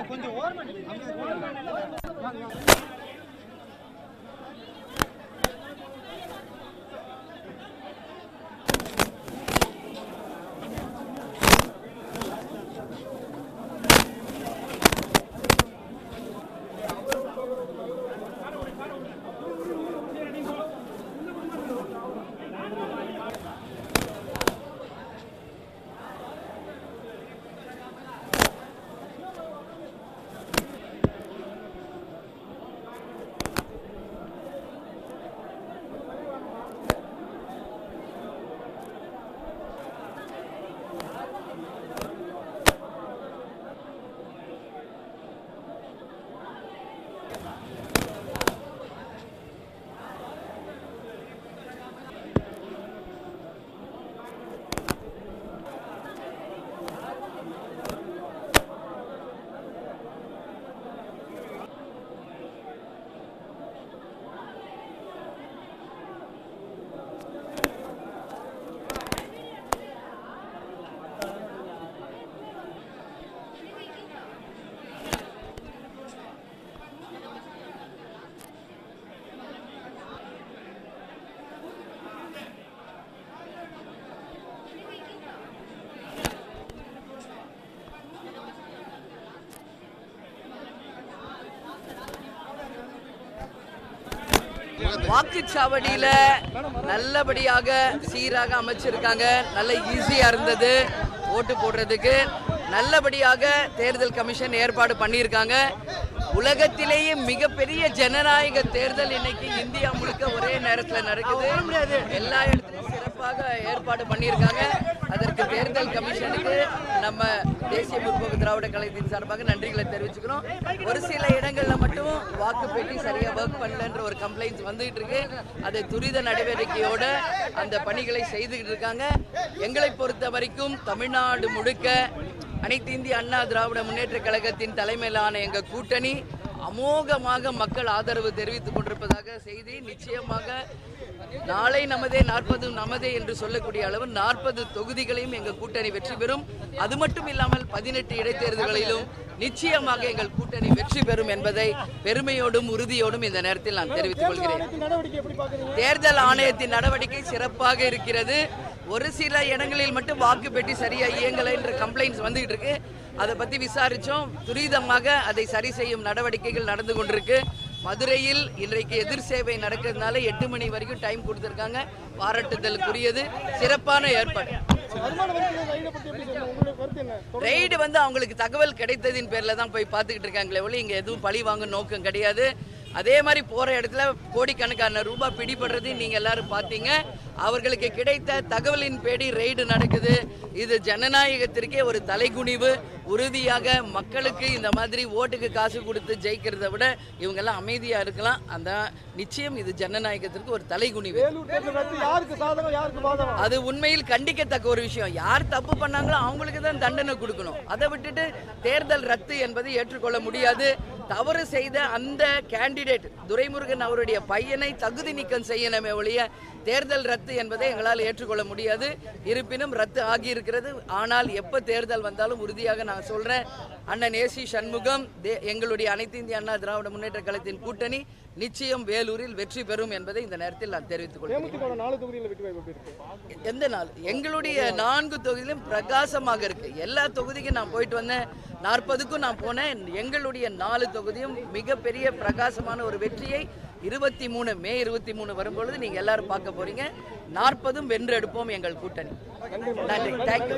கொஞ்சம் ஓரமா வாக்குச்சாவடியில நல்லபடியாக சீராக அமைச்சிருக்காங்க. நல்ல ஈஸியா இருந்தது ஓட்டு போடுறதுக்கு. நல்லபடியாக தேர்தல் கமிஷன் ஏற்பாடு பண்ணியிருக்காங்க. உலகத்திலேயே மிகப்பெரிய ஜனநாயக தேர்தல் இன்னைக்கு இந்தியா முழுக்க ஒரே நேரத்தில் நடக்குது. எல்லா இடத்துலையும் சிறப்பாக ஏற்பாடு பண்ணியிருக்காங்க. அதற்கு தேர்தல் கமிஷனுக்கு நம்ம தேசிய முற்போக்கு திராவிட கழகத்தின் சார்பாக நன்றிகளை தெரிவிச்சுக்கிறோம். ஒரு சில இடங்கள்ல மட்டும் வாக்கு பெட்டி சரியா ஒர்க் பண்ணலன்ற ஒரு கம்ப்ளைண்ட்ஸ் வந்துகிட்டு இருக்கு. அதை துரித நடவடிக்கையோட அந்த பணிகளை செய்துகிட்டு இருக்காங்க. எங்களை பொறுத்த வரைக்கும் தமிழ்நாடு முழுக்க அனைத்து இந்திய அண்ணா திராவிட முன்னேற்ற கழகத்தின் தலைமையிலான எங்கள் கூட்டணி அமோகமாக மக்கள் ஆதரவு தெரிவித்துக் கொண்டிருப்பதாக செய்தி. நிச்சயமாக நாளை நமதே 40 நமதே என்று சொல்லக்கூடிய அளவு 40 தொகுதிகளையும் எங்கள் கூட்டணி வெற்றி பெறும். அது மட்டும் இல்லாமல் 18 இடைத்தேர்தல்களிலும் நிச்சயமாக எங்கள் கூட்டணி வெற்றி பெறும் என்பதை பெருமையோடும் உறுதியோடும் இந்த நேரத்தில் நான் தெரிவித்துக் கொள்கிறேன். தேர்தல் ஆணையத்தின் நடவடிக்கை சிறப்பாக இருக்கிறது. ஒரு சில இடங்களில் மட்டும் வாக்கு பெட்டி சரியா இயங்கலை என்ற கம்ப்ளைண்ட்ஸ் வந்துகிட்டு இருக்கு. அதை பத்தி விசாரிச்சோம். துரிதமாக அதை சரி செய்யும் நடவடிக்கைகள் நடந்து கொண்டிருக்கு. மதுரையில் இன்றைக்கு எதிர் சேவை நடக்கிறதுனால 8 மணி வரைக்கும் டைம் கொடுத்திருக்காங்க. பாராட்டுதலுக்குரியது. சிறப்பான ஏற்பாடு. ரெய்டு அவங்களுக்கு தகவல் கிடைத்ததின் பேர்ல தான் போய் பார்த்துக்கிட்டு இருக்காங்களே ஒளி இங்க எதுவும் பழி வாங்க நோக்கம் கிடையாது. அதே மாதிரி போற இடத்துல கோடிக்கணக்கான ரூபாய் பிடிபடுறது நீங்க எல்லாரும் பார்த்தீங்க. அவர்களுக்கு கிடைத்த தகவலின் பேடி ரெய்டு நடக்குது. இது ஜனநாயகத்திற்கே ஒரு தலைகுனிவு. உறுதியாக மக்களுக்கு இந்த மாதிரி ஓட்டுக்கு காசு கொடுத்து ஜெயிக்கிறத விட இவங்க எல்லாம் அமைதியா இருக்கலாம். அந்த நிச்சயம் இது ஜனநாயகத்திற்கு ஒரு தலைகுனிவு. அது உண்மையில் கண்டிக்கத்தக்க ஒரு விஷயம். யார் தப்பு பண்ணாங்களோ அவங்களுக்கு தான் தண்டனை கொடுக்கணும். அதை விட்டுட்டு தேர்தல் ரத்து என்பது ஏற்றுக்கொள்ள முடியாது. தவறு செய்த அந்த கேண்டிடேட் துரைமுருகன் அவருடைய பையனை தகுதி நீக்கம் செய்யணுமே ஒழிய தேர்தல் ரத்து என்பதை எங்களால் ஏற்றுக்கொள்ள முடியாது. இருப்பினும் ரத்து ஆகியிருக்கிறது. ஆனால் எப்போ தேர்தல் வந்தாலும் உறுதியாக நான் சொல்றேன், அண்ணன் ஏசி சண்முகம் எங்களுடைய அனைத்து இந்திய அண்ணா திராவிட முன்னேற்ற கழகத்தின் கூட்டணி நிச்சயம் வேலூரில் வெற்றி பெறும் என்பதை இந்த நேரத்தில் நான் தெரிவித்துக் கொள்கிறேன். எந்த நாள் எங்களுடைய 4 தொகுதியிலும் பிரகாசமாக இருக்கு. எல்லா தொகுதிக்கும் நான் போயிட்டு வந்தேன். 40க்கும் நான் போனேன். எங்களுடைய 4 தொகுதியும் மிகப்பெரிய பிரகாசமான ஒரு வெற்றியை 23 மே 23 வரும்பொழுது நீங்க எல்லாரும் பார்க்க போறீங்க. 40ம் வென்றெடுப்போம் எங்கள் கூட்டணி. நன்றி. தேங்க்யூ.